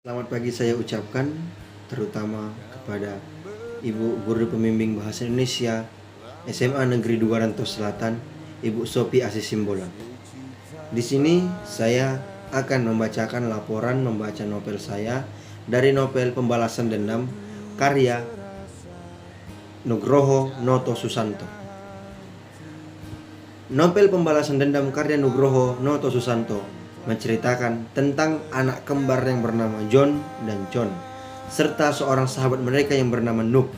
Selamat pagi saya ucapkan terutama kepada Ibu Guru Pembimbing Bahasa Indonesia SMA Negeri 2 Rantau Selatan, Ibu Sophie Asis Simbolon. Di sini saya akan membacakan laporan membaca novel saya dari novel Pembalasan Dendam karya Nugroho Noto Susanto. Novel Pembalasan Dendam karya Nugroho Noto Susanto menceritakan tentang anak kembar yang bernama John dan John, serta seorang sahabat mereka yang bernama Nuk.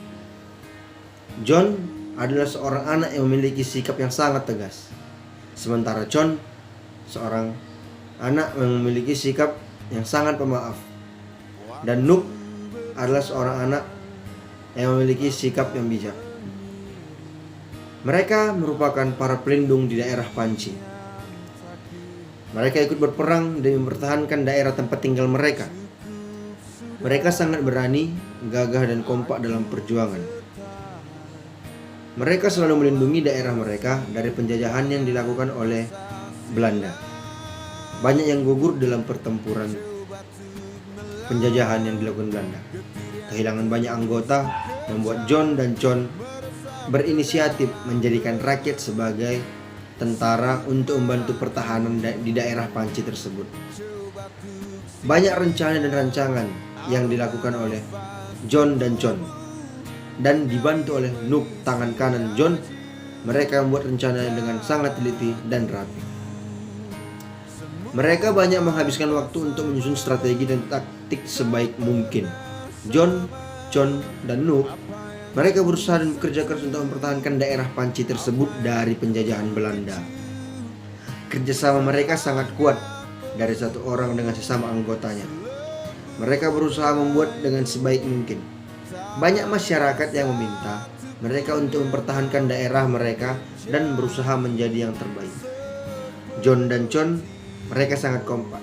John adalah seorang anak yang memiliki sikap yang sangat tegas, sementara John seorang anak yang memiliki sikap yang sangat pemaaf. Dan Nuk adalah seorang anak yang memiliki sikap yang bijak. Mereka merupakan para pelindung di daerah Panci. Mereka ikut berperang demi mempertahankan daerah tempat tinggal mereka. Mereka sangat berani, gagah, dan kompak dalam perjuangan. Mereka selalu melindungi daerah mereka dari penjajahan yang dilakukan oleh Belanda. Banyak yang gugur dalam pertempuran penjajahan yang dilakukan Belanda. Kehilangan banyak anggota membuat John dan John berinisiatif menjadikan rakyat sebagai tentara untuk membantu pertahanan di daerah Panci tersebut. Banyak rencana dan rancangan yang dilakukan oleh John dan John, dan dibantu oleh Nuk tangan kanan John. Mereka membuat rencana dengan sangat teliti dan rapi. Mereka banyak menghabiskan waktu untuk menyusun strategi dan taktik sebaik mungkin. John, dan Nuk, mereka berusaha dan bekerja keras untuk mempertahankan daerah Panci tersebut dari penjajahan Belanda. Kerjasama mereka sangat kuat dari satu orang dengan sesama anggotanya. Mereka berusaha membuat dengan sebaik mungkin. Banyak masyarakat yang meminta mereka untuk mempertahankan daerah mereka dan berusaha menjadi yang terbaik. John dan John, mereka sangat kompak,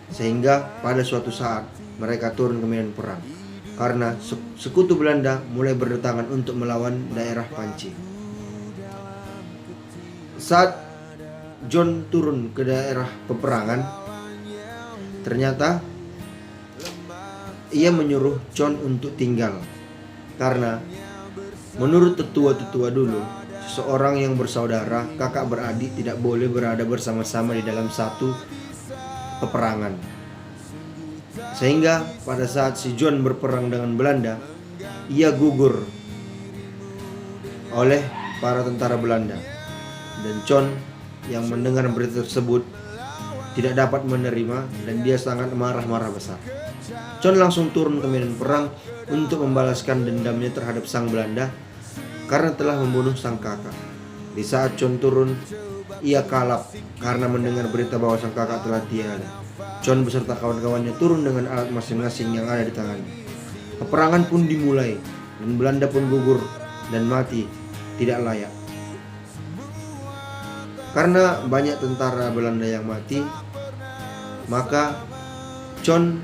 sehingga pada suatu saat mereka turun ke medan perang karena sekutu Belanda mulai berdatangan untuk melawan daerah Panci. Saat John turun ke daerah peperangan, ternyata ia menyuruh John untuk tinggal karena menurut tetua-tetua dulu, seseorang yang bersaudara, kakak beradik tidak boleh berada bersama-sama di dalam satu peperangan. Sehingga pada saat si John berperang dengan Belanda, ia gugur oleh para tentara Belanda. Dan John yang mendengar berita tersebut tidak dapat menerima dan dia sangat marah besar. John langsung turun ke medan perang untuk membalaskan dendamnya terhadap sang Belanda karena telah membunuh sang kakak. Di saat John turun, ia kalap karena mendengar berita bahwa sang kakak telah tiada. John beserta kawan-kawannya turun dengan alat masing-masing yang ada di tangannya. Peperangan pun dimulai dan Belanda pun gugur dan mati tidak layak. Karena banyak tentara Belanda yang mati, maka John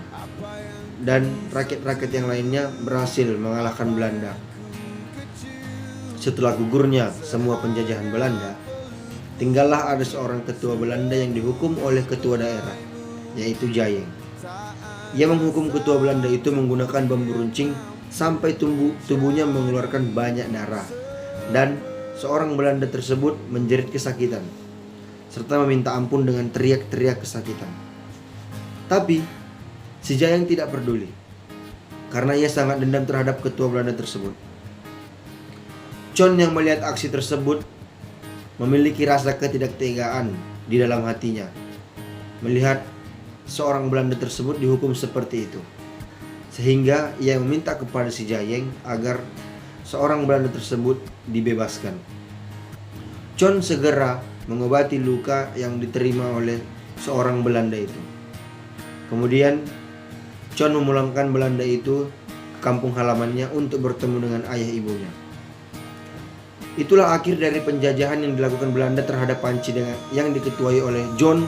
dan rakyat-rakyat yang lainnya berhasil mengalahkan Belanda. Setelah gugurnya semua penjajahan Belanda, tinggallah ada seorang ketua Belanda yang dihukum oleh ketua daerah, yaitu Jayeng. Ia menghukum ketua Belanda itu menggunakan bambu runcing sampai tubuhnya mengeluarkan banyak darah, dan seorang Belanda tersebut menjerit kesakitan serta meminta ampun dengan teriak-teriak kesakitan. Tapi si Jayeng tidak peduli karena ia sangat dendam terhadap ketua Belanda tersebut. John yang melihat aksi tersebut memiliki rasa ketidaktegaan di dalam hatinya melihat seorang Belanda tersebut dihukum seperti itu, sehingga ia meminta kepada si Jayeng agar seorang Belanda tersebut dibebaskan. John segera mengobati luka yang diterima oleh seorang Belanda itu. Kemudian John memulangkan Belanda itu ke kampung halamannya untuk bertemu dengan ayah ibunya. Itulah akhir dari penjajahan yang dilakukan Belanda terhadap Panci yang diketuai oleh John,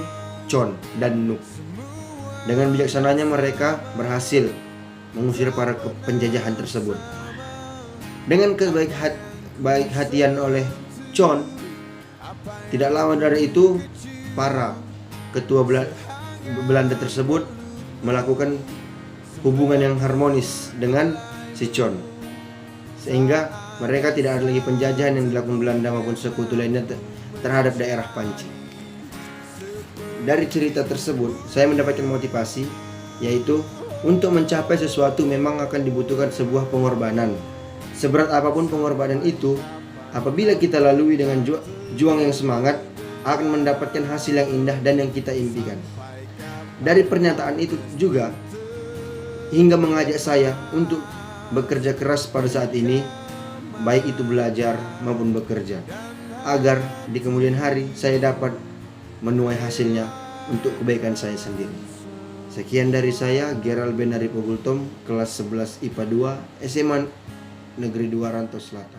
dan Nuk. Dengan bijaksananya mereka berhasil mengusir para penjajahan tersebut. Dengan baik hatian oleh John, tidak lama dari itu para ketua Belanda tersebut melakukan hubungan yang harmonis dengan si Chon, sehingga mereka tidak ada lagi penjajahan yang dilakukan Belanda maupun sekutu lainnya terhadap daerah Panci. Dari cerita tersebut saya mendapatkan motivasi, yaitu untuk mencapai sesuatu memang akan dibutuhkan sebuah pengorbanan. Seberat apapun pengorbanan itu, apabila kita lalui dengan juang yang semangat, akan mendapatkan hasil yang indah dan yang kita impikan. Dari pernyataan itu juga hingga mengajak saya untuk bekerja keras pada saat ini, baik itu belajar maupun bekerja, agar di kemudian hari saya dapat menuai hasilnya untuk kebaikan saya sendiri. Sekian dari saya, Gerald Benari Pogultom, kelas 11 IPA 2, SMA Negeri 2 Rantau Selatan.